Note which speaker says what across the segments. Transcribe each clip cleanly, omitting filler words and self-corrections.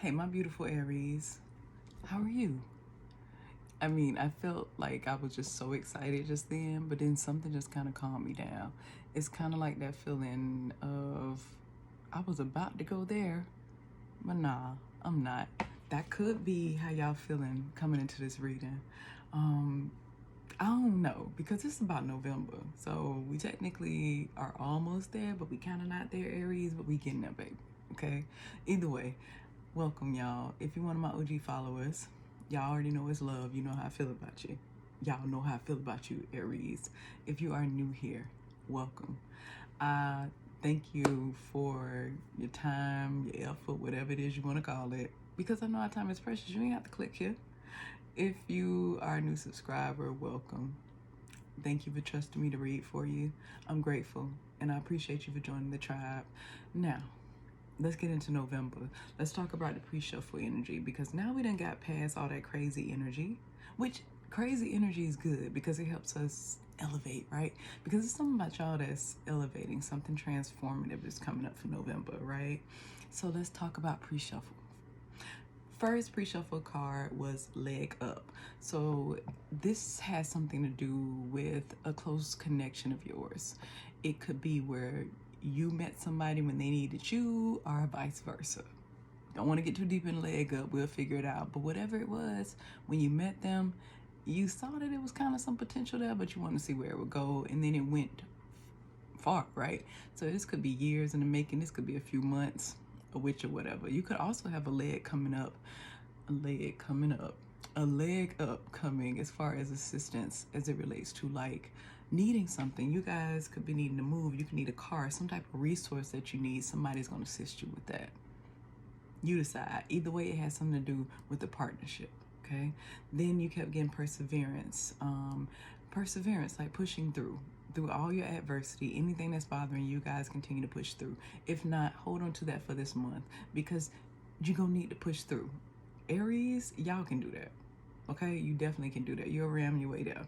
Speaker 1: Hey, my beautiful Aries, how are you? I mean, I felt like I was just so excited just then, but then something just kind of calmed me down. It's kind of like that feeling of I was about to go there, but nah, I'm not. That could be how y'all feeling coming into this reading. I don't know, because it's about November, so we technically are almost there, but we kind of not there, Aries, but we getting there, baby. Okay, either way, welcome, y'all. If you're one of my OG followers, y'all already know it's love. You know how I feel about you. Y'all know how I feel about you, Aries. If you are new here, welcome. Thank you for your time, your effort, whatever it is you want to call it, because I know our time is precious. You ain't have to click here. If you are a new subscriber, welcome. Thank you for trusting me to read for you. I'm grateful, and I appreciate you for joining the tribe. Now, let's get into November. Let's talk about the pre-shuffle energy, because now we done got past all that crazy energy, which crazy energy is good because it helps us elevate, right? Because it's something about y'all that's elevating, something transformative is coming up for November, right? So let's talk about pre-shuffle. First pre-shuffle card was leg up. So this has something to do with a close connection of yours. It could be where you met somebody when they needed you, or vice versa. Don't want to get too deep in leg up, we'll figure it out. But whatever it was, when you met them, you saw that it was kind of some potential there, but you want to see where it would go, and then it went far, right? So this could be years in the making, this could be a few months, a witch or whatever. You could also have a leg coming up, a leg up coming as far as assistance as it relates to like needing something. You guys could be needing to move, you could need a car, some type of resource that you need. Somebody's going to assist you with that. You decide. Either way, it has something to do with the partnership. Okay, then you kept getting perseverance. Perseverance, like pushing through all your adversity. Anything that's bothering you guys, continue to push through. If not, hold on to that for this month, because you're gonna need to push through. Aries, y'all can do that. Okay, you definitely can do that. You'll ram your way there.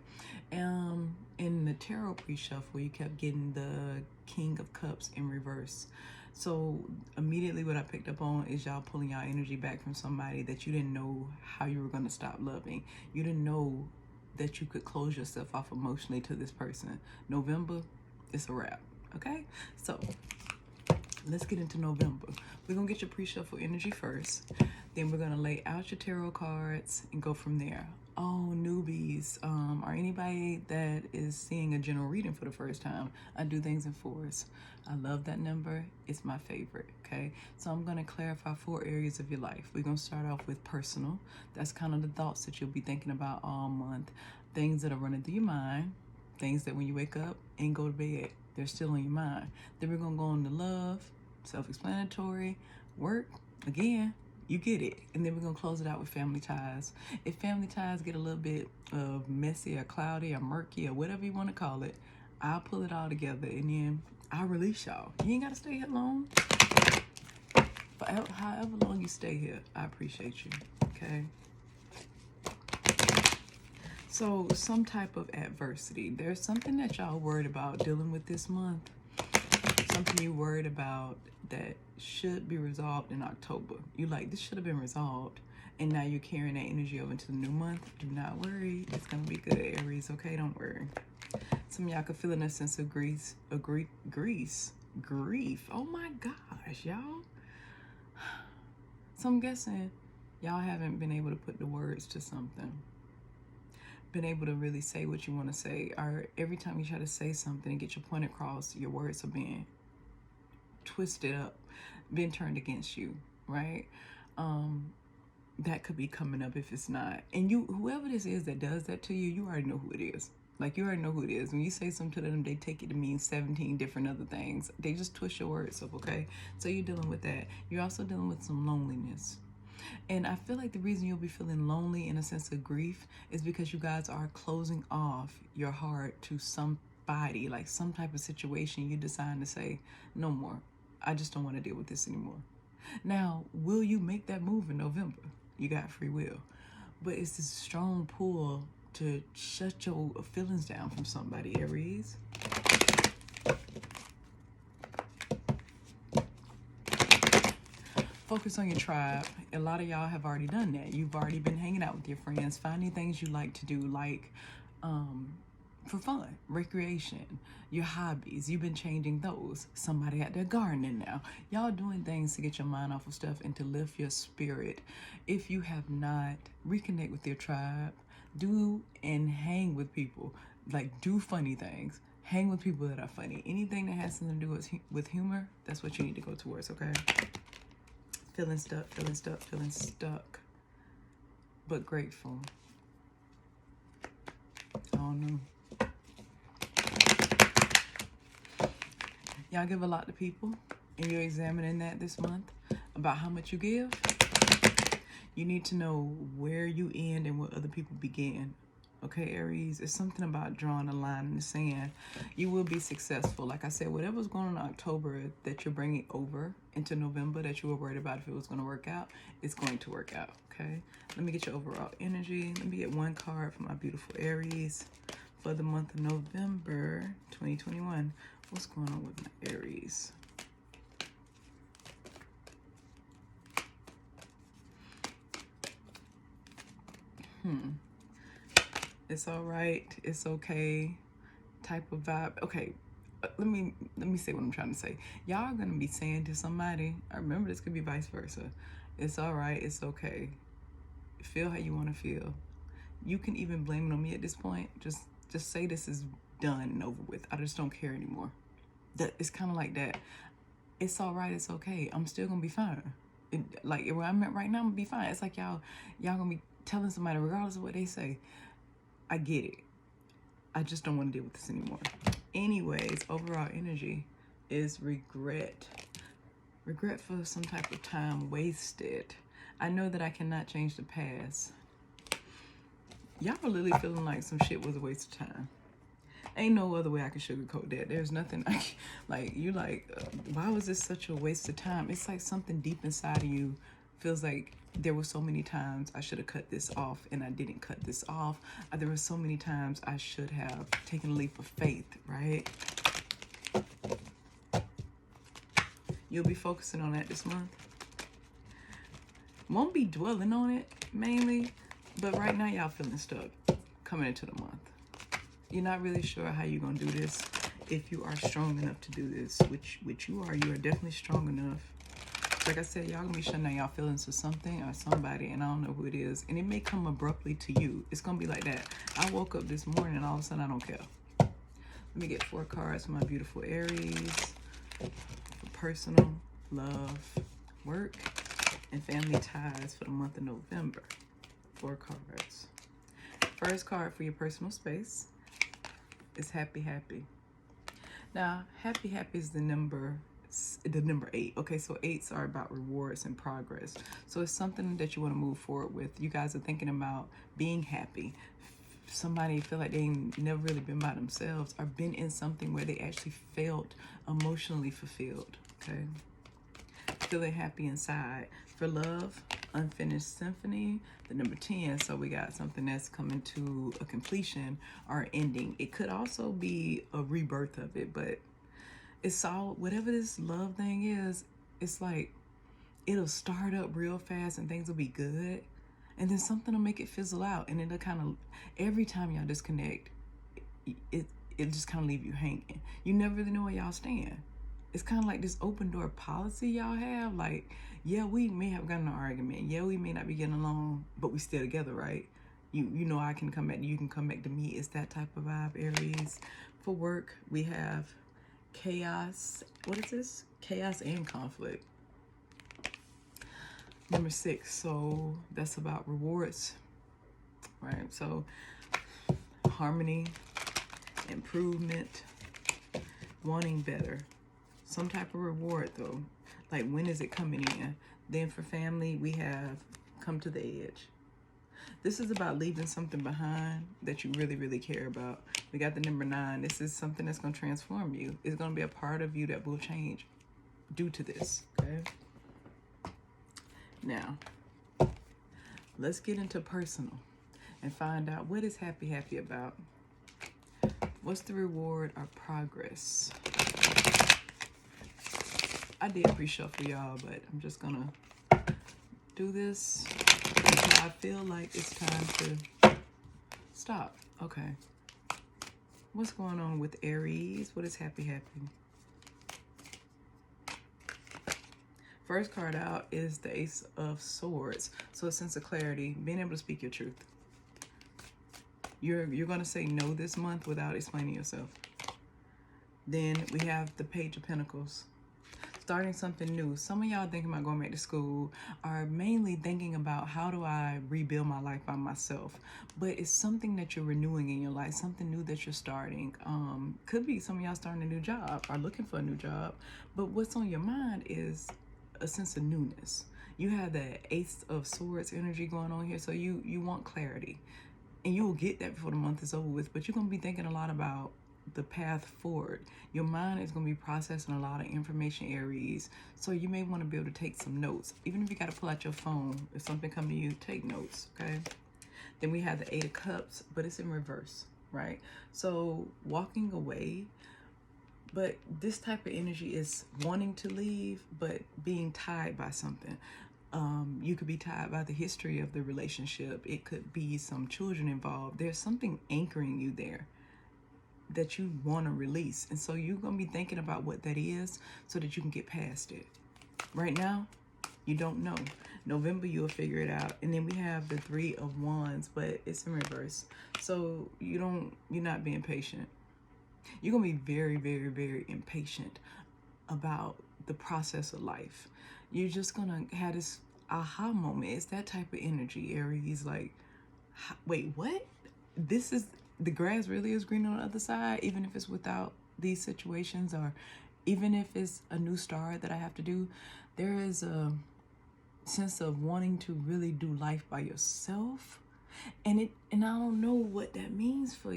Speaker 1: In the tarot pre-shuffle, you kept getting the King of Cups in reverse. So immediately what I picked up on is y'all pulling y'all energy back from somebody that you didn't know how you were going to stop loving. You didn't know that you could close yourself off emotionally to this person. November, it's a wrap. Okay, so let's get into November. We're going to get your pre-shuffle energy first. Then we're going to lay out your tarot cards and go from there. Oh, newbies, or anybody that is seeing a general reading for the first time, I do things in fours. I love that number. It's my favorite, okay? So I'm going to clarify 4 areas of your life. We're going to start off with personal. That's kind of the thoughts that you'll be thinking about all month. Things that are running through your mind. Things that when you wake up and go to bed, they're still in your mind. Then we're going to go into love, self-explanatory, work, again, you get it. And then we're going to close it out with family ties. If family ties get a little bit of messy or cloudy or murky or whatever you want to call it, I'll pull it all together and then I'll release y'all. You ain't got to stay here long. However long you stay here, I appreciate you, okay? So some type of adversity. There's something that y'all worried about dealing with this month. Something you worried about that should be resolved in October. You like, this should have been resolved, and now you're carrying that energy over into the new month. Do not worry, it's gonna be good, Aries. Okay, don't worry. Some of y'all could feel in a sense of grief. Oh my gosh, y'all. So I'm guessing y'all haven't been able to put the words to something, been able to really say what you want to say, or every time you try to say something and get your point across, your words are being twisted up, been turned against you, right? That could be coming up if it's not. And you, whoever this is that does that to you, you already know who it is. Like, you already know who it is. When you say something to them, they take it to mean 17 different other things. They just twist your words up, okay? So you're dealing with that. You're also dealing with some loneliness. And I feel like the reason you'll be feeling lonely in a sense of grief is because you guys are closing off your heart to somebody, like some type of situation. You decide to say, no more. I just don't want to deal with this anymore. Now, will you make that move in November? You got free will. But it's this strong pull to shut your feelings down from somebody, Aries. focus on your tribe. A lot of y'all have already done that. You've already been hanging out with your friends, finding things you like to do, like for fun, recreation, your hobbies. You've been changing those. Somebody out there gardening now. Y'all doing things to get your mind off of stuff and to lift your spirit. If you have not, reconnect with your tribe. Do and hang with people. Like, do funny things. Hang with people that are funny. Anything that has something to do with humor, that's what you need to go towards, okay? Feeling stuck, feeling stuck, feeling stuck. But grateful. I don't know. Y'all give a lot to people, and you're examining that this month about how much you give. You need to know where you end and where other people begin. Okay, Aries, it's something about drawing a line in the sand. You will be successful. Like I said, whatever's going on in October that you're bringing over into November that you were worried about if it was going to work out, it's going to work out, okay? Let me get your overall energy. Let me get one card for my beautiful Aries for the month of November 2021. What's going on with my Aries? It's all right. It's okay. Type of vibe. Okay, let me say what I'm trying to say. Y'all are gonna be saying to somebody. I remember this could be vice versa. It's all right. It's okay. Feel how you want to feel. You can even blame it on me at this point. Just say this is done and over with. I just don't care anymore. That it's kind of like that. It's all right. It's okay. I'm still gonna be fine. Like where I'm at right now, I'm gonna be fine. It's like y'all gonna be telling somebody regardless of what they say. I get it. I just don't want to deal with this anymore. Anyways, overall energy is regret. Regret for some type of time wasted. I know that I cannot change the past. Y'all are literally feeling like some shit was a waste of time. Ain't no other way I can sugarcoat that. There's nothing why was this such a waste of time? It's like something deep inside of you feels like there were so many times I should have cut this off and I didn't cut this off. There were so many times I should have taken a leap of faith, right? You'll be focusing on that this month. Won't be dwelling on it mainly, but right now y'all feeling stuck coming into the month. You're not really sure how you're gonna do this. If you are strong enough to do this, which you are definitely strong enough. Like I said, y'all gonna be shutting down y'all feelings for something or somebody, and I don't know who it is. And it may come abruptly to you. It's gonna be like that. I woke up this morning and all of a sudden I don't care. Let me get 4 cards for my beautiful Aries. For personal, love, work, and family ties for the month of November. 4 cards. First card for your personal space is happy, happy. Now, happy, happy is the number 8. Okay, so 8s are about rewards and progress. So it's something that you want to move forward with. You guys are thinking about being happy. Somebody feel like they ain't never really been by themselves or been in something where they actually felt emotionally fulfilled. Okay, feeling happy inside. For love, unfinished symphony, the number 10. So we got something that's coming to a completion or ending. It could also be a rebirth of it, but it's all, whatever this love thing is, it's like it'll start up real fast and things will be good, and then something will make it fizzle out, and it'll kind of, every time y'all disconnect, it just kind of leave you hanging. You never really know where y'all stand. It's kind of like this open door policy y'all have. Like, yeah, we may have gotten an argument. Yeah, we may not be getting along, but we still together, right? You know I can come back to you, can come back to me. It's that type of vibe, Aries. For work, we have chaos. What is this? Chaos and conflict. Number 6. So that's about rewards, right? So harmony, improvement, wanting better. Some type of reward though. Like, when is it coming in? Then for family, we have come to the edge. This is about leaving something behind that you really, really care about. We got the number 9. This is something that's going to transform you. It's going to be a part of you that will change due to this, okay? Now, let's get into personal and find out what is happy, happy about. What's the reward or progress? I did pre-shuffle y'all, but I'm just going to do this until I feel like it's time to stop. Okay. What's going on with Aries? What is happy? First card out is the Ace of Swords. So a sense of clarity, being able to speak your truth. You're going to say no this month without explaining yourself. Then we have the Page of Pentacles. Starting something new. Some of y'all thinking about going back to school are mainly thinking about how do I rebuild my life by myself. But it's something that you're renewing in your life, something new that you're starting. Could be some of y'all starting a new job or looking for a new job. But what's on your mind is a sense of newness. You have the Ace of Swords energy going on here. So you want clarity. And you will get that before the month is over with. But you're going to be thinking a lot about the path forward. Your mind is going to be processing a lot of information, Aries. So you may want to be able to take some notes. Even if you got to pull out your phone, if something comes to you, take notes, okay? Then we have the Eight of Cups, but it's in reverse, right? So walking away, but this type of energy is wanting to leave, but being tied by something. You could be tied by the history of the relationship. It could be some children involved. There's something anchoring you there that you want to release. And so you're going to be thinking about what that is so that you can get past it. Right now, you don't know. November, you'll figure it out. And then we have the Three of Wands, but it's in reverse. So you're not being patient. You're going to be very, very, very impatient about the process of life. You're just going to have this aha moment. It's that type of energy, Aries. Like, wait, what? The grass really is green on the other side, even if it's without these situations, or even if it's a new start that I have to do. There is a sense of wanting to really do life by yourself. And I don't know what that means for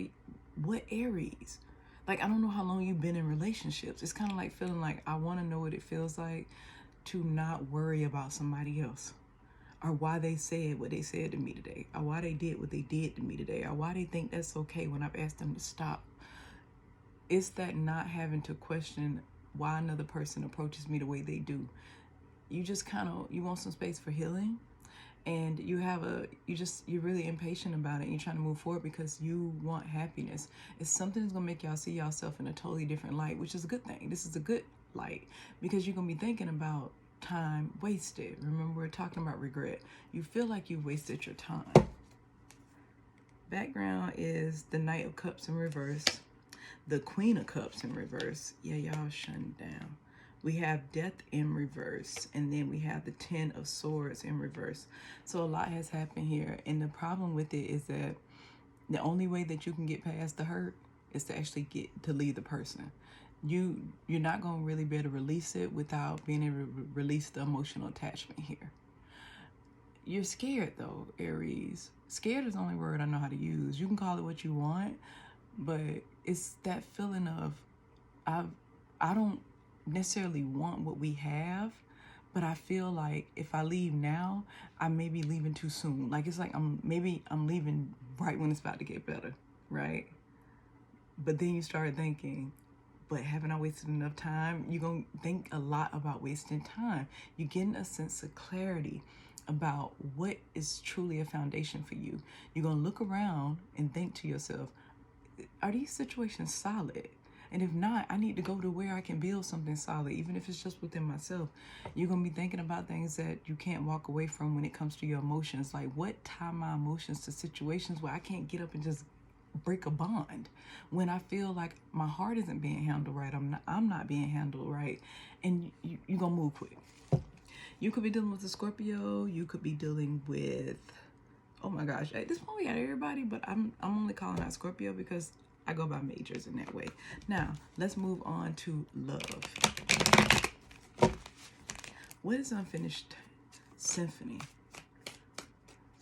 Speaker 1: what Aries. Like, I don't know how long you've been in relationships. It's kind of like feeling like I want to know what it feels like to not worry about somebody else, or why they said what they said to me today, or why they did what they did to me today, or why they think that's okay when I've asked them to stop. It's that not having to question why another person approaches me the way they do. You just you want some space for healing, and you're really impatient about it, and you're trying to move forward because you want happiness. It's something that's gonna make y'all see yourself in a totally different light, which is a good thing. This is a good light, because you're gonna be thinking about time wasted. Remember, we're talking about regret. You feel like you wasted your time. Background is the Knight of Cups in reverse, the Queen of Cups in reverse. Yeah, y'all shutting down. We have Death in reverse, and then we have the Ten of Swords in reverse. So a lot has happened here, and the problem with it is that the only way that you can get past the hurt is to actually get to leave the person. You're not going to really be able to release it without being able to release the emotional attachment here. You're scared though, Aries. Scared is the only word I know how to use. You can call it what you want, but it's that feeling of I don't necessarily want what we have, but I feel like if I leave now, I may be leaving too soon. Like, it's like I'm leaving right when it's about to get better, right? But then you start thinking, but haven't I wasted enough time? You're going to think a lot about wasting time. You're getting a sense of clarity about what is truly a foundation for you. You're going to look around and think to yourself, are these situations solid? And if not, I need to go to where I can build something solid, even if it's just within myself. You're going to be thinking about things that you can't walk away from when it comes to your emotions. Like, what tie my emotions to situations where I can't get up and just break a bond when I feel like my heart isn't being handled right. I'm not being handled right. And you're going to move quick. You could be dealing with a Scorpio. You could be dealing with, oh my gosh, at this point we got everybody, but I'm only calling out Scorpio because I go by majors in that way. Now, let's move on to love. What is Unfinished Symphony?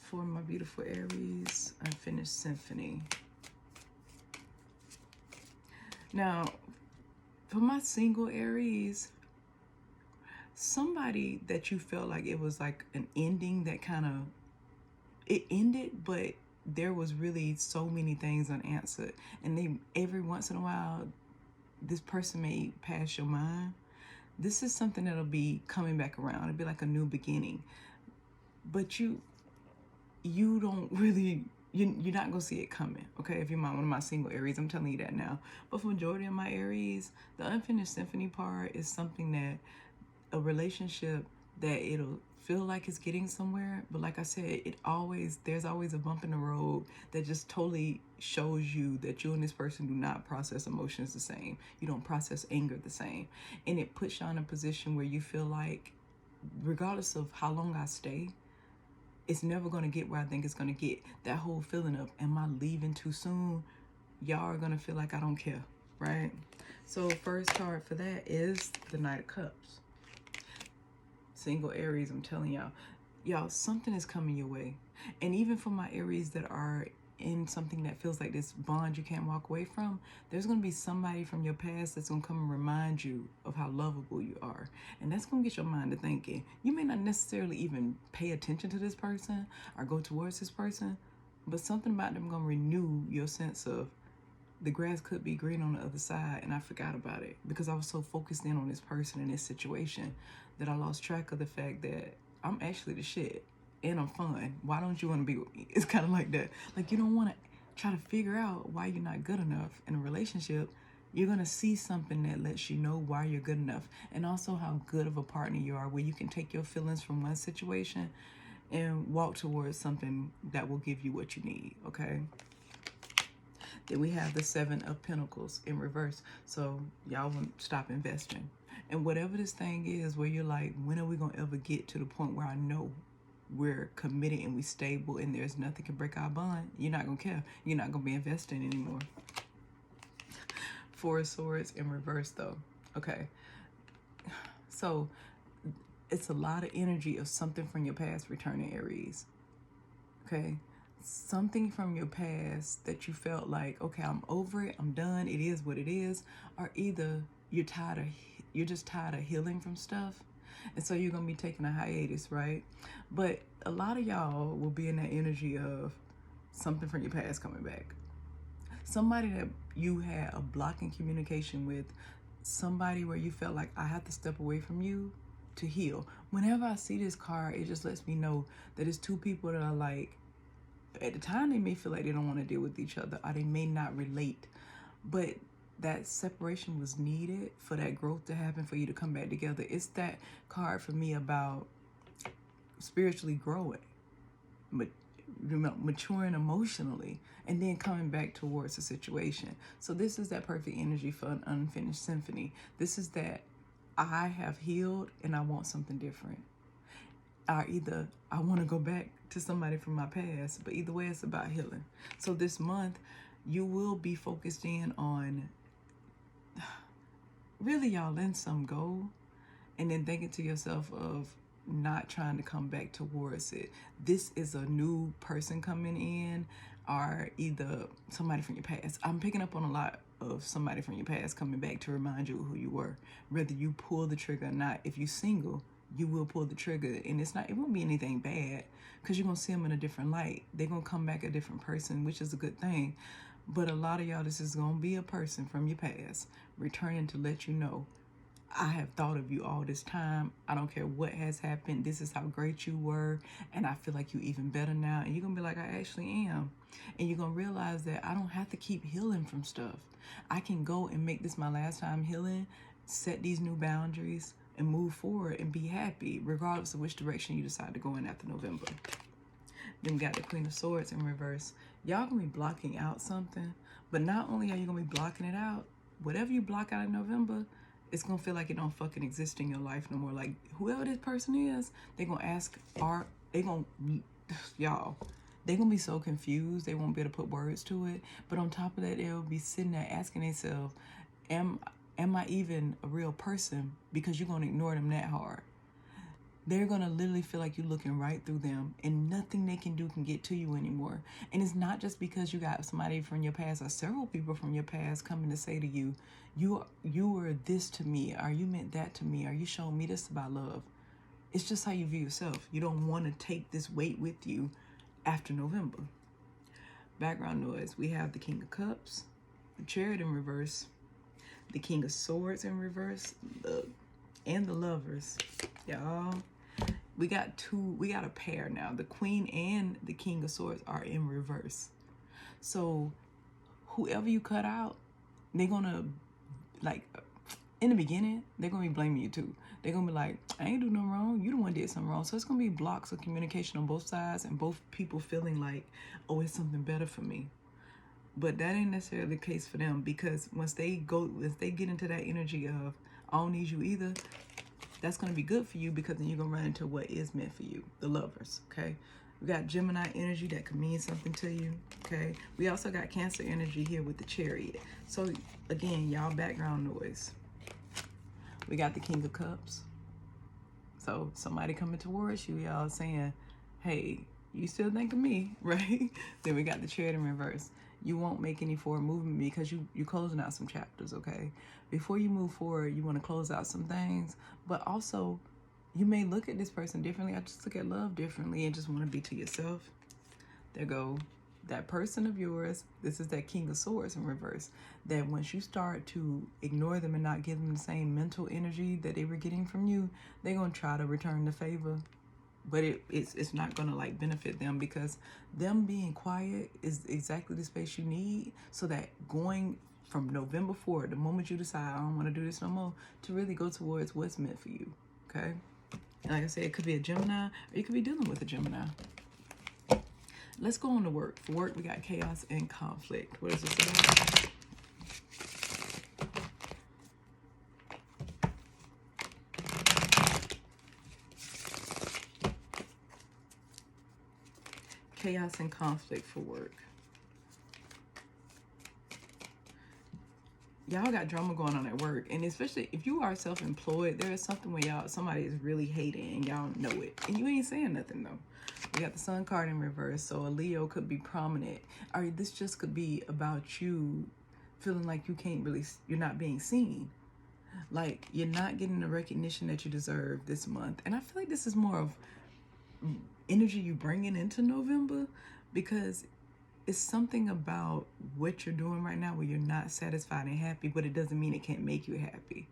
Speaker 1: For my beautiful Aries, Unfinished Symphony. Now, for my single Aries, somebody that you felt like it was like an ending that it ended, but there was really so many things unanswered. And every once in a while, this person may pass your mind. This is something that'll be coming back around. It'll be like a new beginning. but you don't really, you're not gonna see it coming, okay? If you're one of my single Aries, I'm telling you that now. But for majority of my Aries, the unfinished symphony part is something that, a relationship that it'll feel like it's getting somewhere, but like I said, there's always a bump in the road that just totally shows you that you and this person do not process emotions the same. You don't process anger the same. And it puts you in a position where you feel like, regardless of how long I stay, it's never going to get where I think it's going to get. That whole feeling of, am I leaving too soon? Y'all are going to feel like I don't care, right? So first card for that is the Knight of Cups. Single Aries, I'm telling y'all, something is coming your way. And even for my Aries that are in something that feels like this bond you can't walk away from, there's going to be somebody from your past that's going to come and remind you of how lovable you are. And that's going to get your mind to thinking. You may not necessarily even pay attention to this person or go towards this person, but something about them going to renew your sense of the grass could be green on the other side, and I forgot about it because I was so focused in on this person and this situation that I lost track of the fact that I'm actually the shit and I'm fun. Why don't you want to be with me? It's kind of like that. Like, you don't want to try to figure out why you're not good enough in a relationship. You're going to see something that lets you know why you're good enough, and also how good of a partner you are, where you can take your feelings from one situation and walk towards something that will give you what you need, okay? Then we have the Seven of Pentacles in reverse. So y'all want to stop investing. And whatever this thing is where you're like, when are we going to ever get to the point where I know we're committed and we stable and there's nothing can break our bond? You're not going to care. You're not going to be investing anymore. Four of Swords in reverse though. Okay. So it's a lot of energy of something from your past returning, Aries. Okay. Something from your past that you felt like, okay, I'm over it, I'm done, it is what it is, or either you're just tired of healing from stuff, and so you're gonna be taking a hiatus, right? But a lot of y'all will be in that energy of something from your past coming back. Somebody that you had a block in communication with, somebody where you felt like, I have to step away from you to heal. Whenever I see this card, it just lets me know that it's two people that are like, at the time they may feel like they don't want to deal with each other, or they may not relate, but that separation was needed for that growth to happen, for you to come back together. It's that card for me about spiritually growing, maturing emotionally, and then coming back towards the situation. So this is that perfect energy for an unfinished symphony. This is that I have healed and I want something different. Or either I want to go back to somebody from my past, but either way, it's about healing. So this month, you will be focused in on really, y'all, letting some go, and then thinking to yourself of not trying to come back towards it. This is a new person coming in, or either somebody from your past. I'm picking up on a lot of somebody from your past coming back to remind you of who you were, whether you pull the trigger or not. If you're single, you will pull the trigger, and it won't be anything bad, because you're going to see them in a different light. They're going to come back a different person, which is a good thing. But a lot of y'all, this is going to be a person from your past returning to let you know, I have thought of you all this time. I don't care what has happened. This is how great you were, and I feel like you're even better now. And you're going to be like, I actually am. And you're going to realize that I don't have to keep healing from stuff. I can go and make this my last time healing, set these new boundaries, and move forward and be happy, regardless of which direction you decide to go in after November. Then we got the Queen of Swords in reverse. Y'all gonna be blocking out something, but not only are you gonna be blocking it out, whatever you block out in November, it's gonna feel like it don't fucking exist in your life no more. Like, whoever this person is, they're gonna ask, y'all, they're gonna be so confused, they won't be able to put words to it. But on top of that, they'll be sitting there asking themselves, am I even a real person? Because you're going to ignore them that hard. They're going to literally feel like you're looking right through them, and nothing they can do can get to you anymore. And it's not just because you got somebody from your past or several people from your past coming to say to you, you were this to me, or you meant that to me, or you showed me this about love. It's just how you view yourself. You don't want to take this weight with you after November. Background noise. We have the King of Cups, the Chariot in reverse, the King of Swords in reverse, and the Lovers. Y'all, we got a pair now. The Queen and the King of Swords are in reverse. So whoever you cut out, they're gonna, like, in the beginning, they're gonna be blaming you too. They're gonna be like, I ain't do nothing wrong, you the one did something wrong. So it's gonna be blocks of communication on both sides, and both people feeling like, oh, it's something better for me. But that ain't necessarily the case for them, because once they get into that energy of, I don't need you either, that's going to be good for you, because then you're going to run into what is meant for you, the Lovers, okay? We got Gemini energy that could mean something to you, okay? We also got Cancer energy here with the Chariot. So, again, y'all background noise. We got the King of Cups. So, somebody coming towards you, y'all saying, hey, you still think of me, right? Then we got the Chariot in reverse. You won't make any forward movement because you're closing out some chapters, okay? Before you move forward, you want to close out some things, but also you may look at this person differently. I just look at love differently and just want to be to yourself. There go that person of yours. This is that King of Swords in reverse. That once you start to ignore them and not give them the same mental energy that they were getting from you, they're going to try to return the favor. But it's not going to, like, benefit them, because them being quiet is exactly the space you need, so that going from November forward, the moment you decide, I don't want to do this no more, to really go towards what's meant for you, okay? And like I said, it could be a Gemini, or you could be dealing with a Gemini. Let's go on to work. For work, we got chaos and conflict. What is this about? Chaos and conflict for work. Y'all got drama going on at work, and especially if you are self-employed, there is something where somebody is really hating and y'all know it, and you ain't saying nothing though. We got the Sun card in reverse, so a Leo could be prominent, or this just could be about you feeling like you're not being seen, like you're not getting the recognition that you deserve this month. And I feel like this is more of energy you bringing into November, because it's something about what you're doing right now where you're not satisfied and happy, but it doesn't mean it can't make you happy,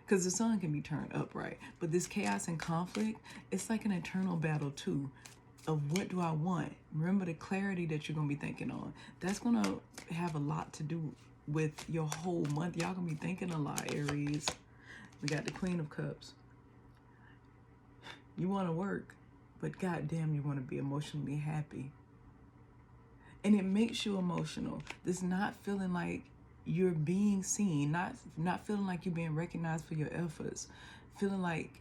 Speaker 1: because the sun can be turned up, right? But this chaos and conflict, it's like an internal battle too, of what do I want. Remember the clarity that you're gonna be thinking on. That's gonna have a lot to do with your whole month. Y'all gonna be thinking a lot, Aries. We got the Queen of Cups. You want to work, but goddamn, you want to be emotionally happy. And it makes you emotional. This not feeling like you're being seen, not feeling like you're being recognized for your efforts, feeling like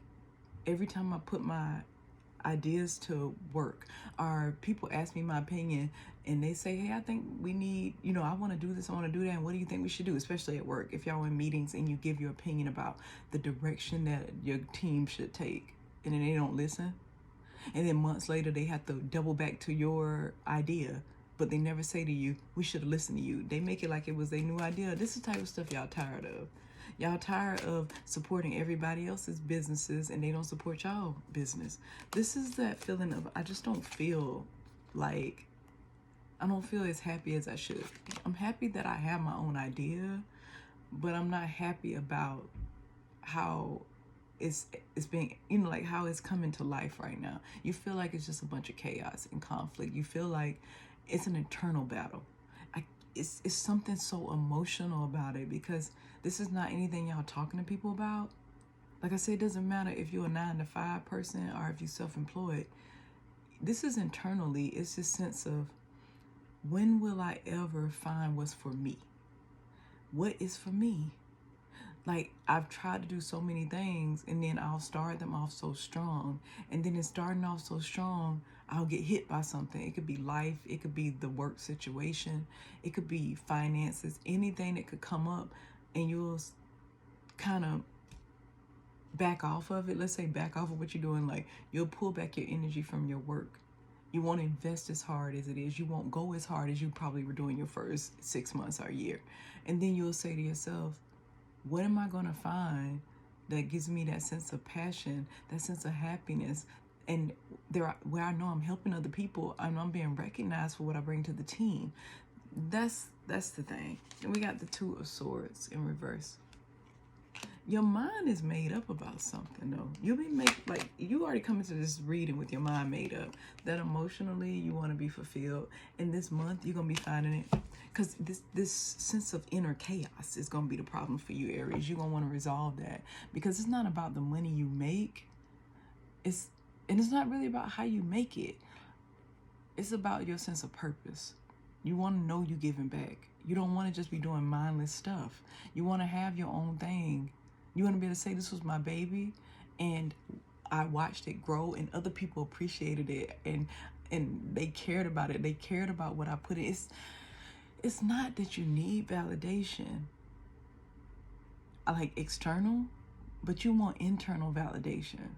Speaker 1: every time I put my ideas to work, or people ask me my opinion and they say, hey, I think we need, I want to do this, I want to do that, and what do you think we should do? Especially at work, if y'all in meetings and you give your opinion about the direction that your team should take, and then they don't listen, and then months later they have to double back to your idea, but they never say to you, we should have listened to you. They make it like it was their new idea. This is the type of stuff y'all tired of. Y'all tired of supporting everybody else's businesses and they don't support y'all business. This is that feeling of, I just don't feel like, I don't feel as happy as I should. I'm happy that I have my own idea, but I'm not happy about how it's being, like how it's coming to life right now. You feel like it's just a bunch of chaos and conflict. You feel like it's an internal battle. It's something so emotional about it, because this is not anything y'all talking to people about. Like I said, it doesn't matter if you're a 9-to-5 person or if you're self-employed. This is internally. It's this sense of, when will I ever find what's for me? What is for me? Like, I've tried to do so many things, and then I'll start them off so strong. And then in starting off so strong, I'll get hit by something. It could be life. It could be the work situation. It could be finances. Anything that could come up, and you'll kind of back off of it. Let's say back off of what you're doing. Like, you'll pull back your energy from your work. You won't invest as hard as it is. You won't go as hard as you probably were doing your first 6 months or a year. And then you'll say to yourself, what am I going to find that gives me that sense of passion, that sense of happiness, and where I know I'm helping other people, and I'm being recognized for what I bring to the team? That's the thing. And we got the Two of Swords in reverse. Your mind is made up about something, though. You'll be you already come into this reading with your mind made up. That emotionally you want to be fulfilled. And this month you're gonna be finding it. Because this sense of inner chaos is gonna be the problem for you, Aries. You're gonna want to resolve that. Because it's not about the money you make. It's not really about how you make it. It's about your sense of purpose. You want to know you're giving back. You don't want to just be doing mindless stuff. You want to have your own thing. You want to be able to say, this was my baby, and I watched it grow, and other people appreciated it, and they cared about it. They cared about what I put in. It's not that you need validation, like external, but you want internal validation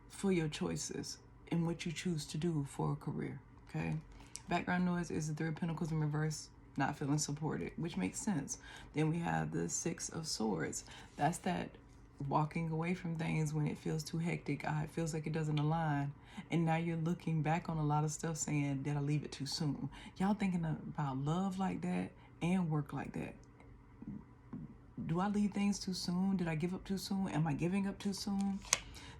Speaker 1: for your choices and what you choose to do for a career, okay? Background noise is the Three of Pentacles in reverse, not feeling supported, which makes sense. Then we have the Six of Swords. That's that walking away from things when it feels too hectic. It feels like it doesn't align. And now you're looking back on a lot of stuff saying, did I leave it too soon? Y'all thinking about love like that and work like that. Do I leave things too soon? Did I give up too soon? Am I giving up too soon?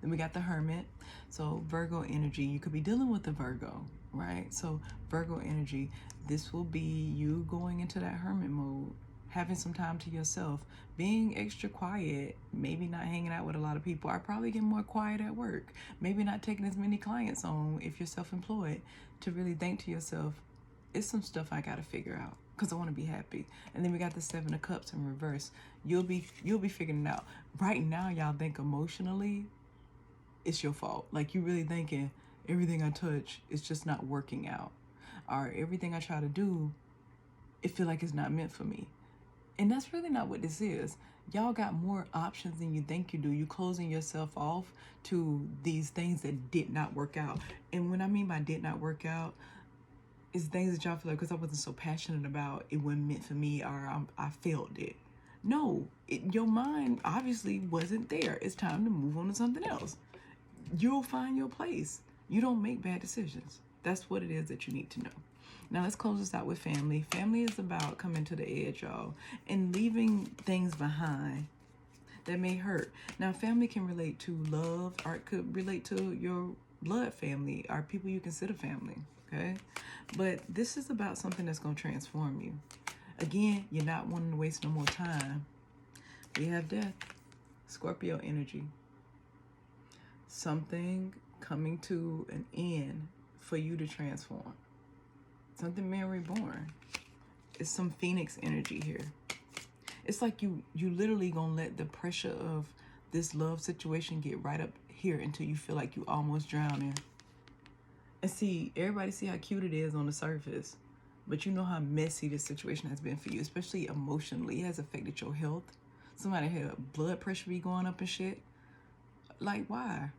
Speaker 1: Then we got the Hermit. So Virgo energy, you could be dealing with the Virgo, right? So Virgo energy, this will be you going into that Hermit mode, having some time to yourself, being extra quiet, maybe not hanging out with a lot of people. I probably get more quiet at work. Maybe not taking as many clients on if you're self-employed, to really think to yourself, it's some stuff I got to figure out because I want to be happy. And then we got the Seven of Cups in reverse. You'll be figuring it out. Right now, y'all think emotionally, it's your fault. Like, you really thinking everything I touch is just not working out, or everything I try to do, it feel like it's not meant for me. And that's really not what this is. Y'all got more options than you think you do. You closing yourself off to these things that did not work out. And when I mean by did not work out, it's things that y'all feel like, because I wasn't so passionate about, it wasn't meant for me, or I failed it. No, your mind obviously wasn't there. It's time to move on to something else. You'll find your place. You don't make bad decisions. That's what it is that you need to know. Now let's close this out with family. Family is about coming to the edge, y'all, and leaving things behind that may hurt. Now, family can relate to love, or it could relate to your blood family, or people you consider family, okay? But this is about something that's going to transform you. Again, you're not wanting to waste no more time. We have death, Scorpio energy. Something coming to an end for you to transform. Something being reborn. It's some Phoenix energy here. It's like you literally gonna let the pressure of this love situation get right up here until you feel like you almost drowning. And see, everybody see how cute it is on the surface, but you know how messy this situation has been for you, especially emotionally. It has affected your health. Somebody had blood pressure be going up and shit. Like, why?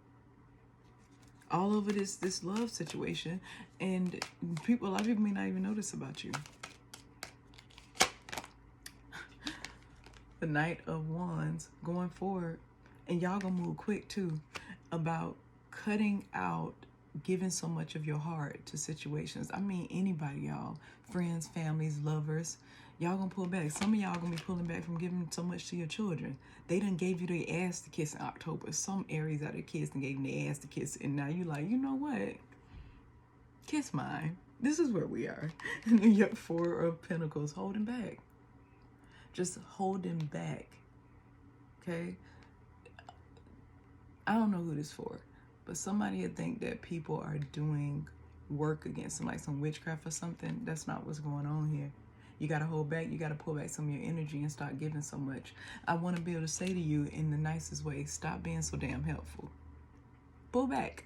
Speaker 1: All over this love situation, and a lot of people may not even notice about you. The Knight of Wands going forward, and y'all gonna move quick too, about cutting out giving so much of your heart to situations. I mean, anybody, y'all, friends, families, lovers, y'all gonna pull back. Some of y'all gonna be pulling back from giving so much to your children. They done gave you their ass to kiss in October. Some Aries out of kids and gave them their ass to kiss, and now you like, you know what? Kiss mine. This is where we are. And then you have Four of Pentacles, holding back. Just holding back. Okay? I don't know who this for, but somebody would think that people are doing work against them, like some witchcraft or something. That's not what's going on here. You got to hold back. You got to pull back some of your energy and start giving so much. I want to be able to say to you in the nicest way, stop being so damn helpful. Pull back.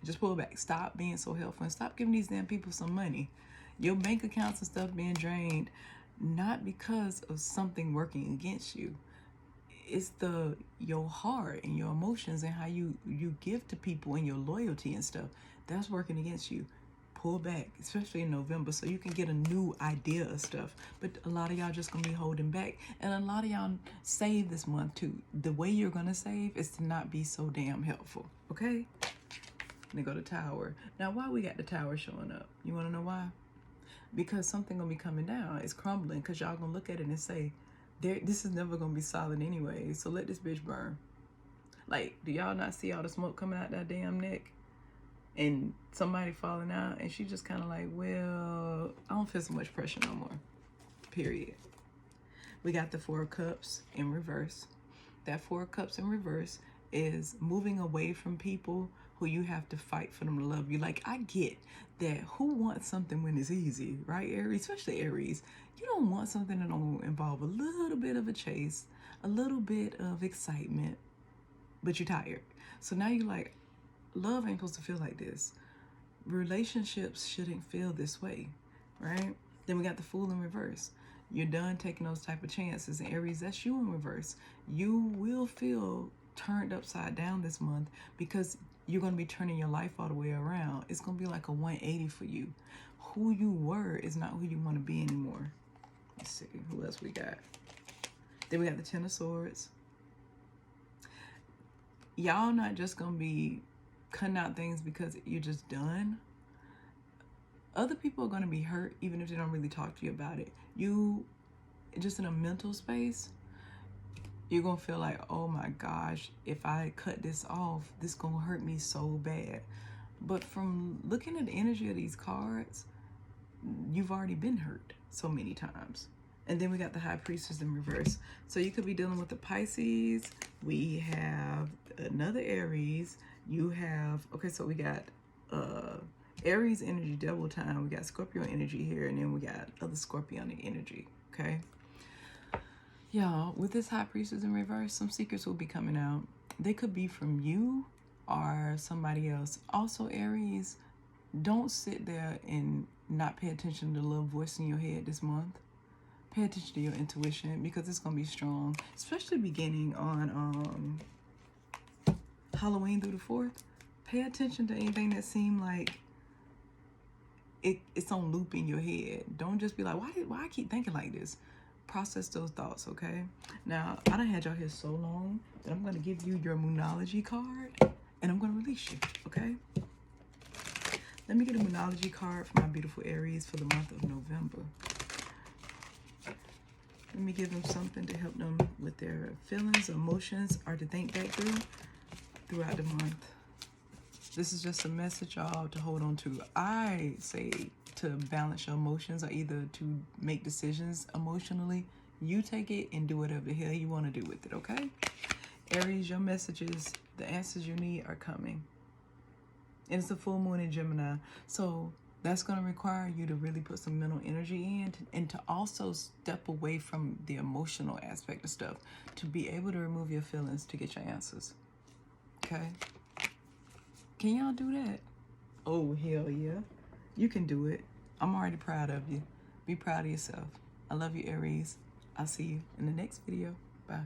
Speaker 1: Just pull back. Stop being so helpful and stop giving these damn people some money. Your bank accounts and stuff being drained, not because of something working against you. It's your heart and your emotions and how you give to people and your loyalty and stuff. That's working against you. Pull back, especially in November, so you can get a new idea of stuff. But a lot of y'all just gonna be holding back, and a lot of y'all save this month too. The way you're gonna save is to not be so damn helpful, okay? Then go to Tower. Now, why we got the Tower showing up? You want to know why? Because something gonna be coming down. It's crumbling, because y'all gonna look at it and say, This is never gonna be solid anyway, so let this bitch burn. Like, do y'all not see all the smoke coming out that damn neck? And somebody falling out, and she just kind of like, well, I don't feel so much pressure no more. Period. We got the Four of Cups in reverse. That Four of Cups in reverse is moving away from people who you have to fight for them to love you. Like, I get that who wants something when it's easy, right, Aries? Especially Aries. You don't want something that don't involve a little bit of a chase, a little bit of excitement, but you're tired. So now you're like, love ain't supposed to feel like this. Relationships shouldn't feel this way, right? Then we got the Fool in reverse. You're done taking those type of chances. And Aries, that's you in reverse. You will feel turned upside down this month because you're going to be turning your life all the way around. It's going to be like a 180 for you. Who you were is not who you want to be anymore. Let's see, who else we got? Then we got the Ten of Swords. Y'all not just going to be cutting out things because you're just done. Other people are going to be hurt even if they don't really talk to you about it. You, just in a mental space, you're going to feel like, oh my gosh, if I cut this off, this going to hurt me so bad. But from looking at the energy of these cards, you've already been hurt so many times. And then we got the High Priestess in reverse. So you could be dealing with the Pisces. We have another Aries. You have, okay, so we got Aries energy double time. We got Scorpio energy here, and then we got other Scorpionic energy, okay? Y'all, with this High Priestess in reverse, some secrets will be coming out. They could be from you or somebody else. Also, Aries, don't sit there and not pay attention to the little voice in your head this month. Pay attention to your intuition because it's going to be strong, especially beginning on Halloween through the 4th. Pay attention to anything that seems like it's on loop in your head. Don't just be like, why I keep thinking like this? Process those thoughts, okay? Now, I done had y'all here so long that I'm going to give you your Moonology card, and I'm going to release you, okay? Let me get a Moonology card for my beautiful Aries for the month of November. Let me give them something to help them with their feelings, emotions, or to think back throughout the month. This is just a message, y'all, to hold on to. I say to balance your emotions or either to make decisions emotionally. You take it and do whatever the hell you want to do with it, okay? Aries, your messages, the answers you need are coming. And it's a full moon in Gemini. So that's going to require you to really put some mental energy in and to also step away from the emotional aspect of stuff to be able to remove your feelings to get your answers. Okay? Can y'all do that? Oh, hell yeah. You can do it. I'm already proud of you. Be proud of yourself. I love you, Aries. I'll see you in the next video. Bye.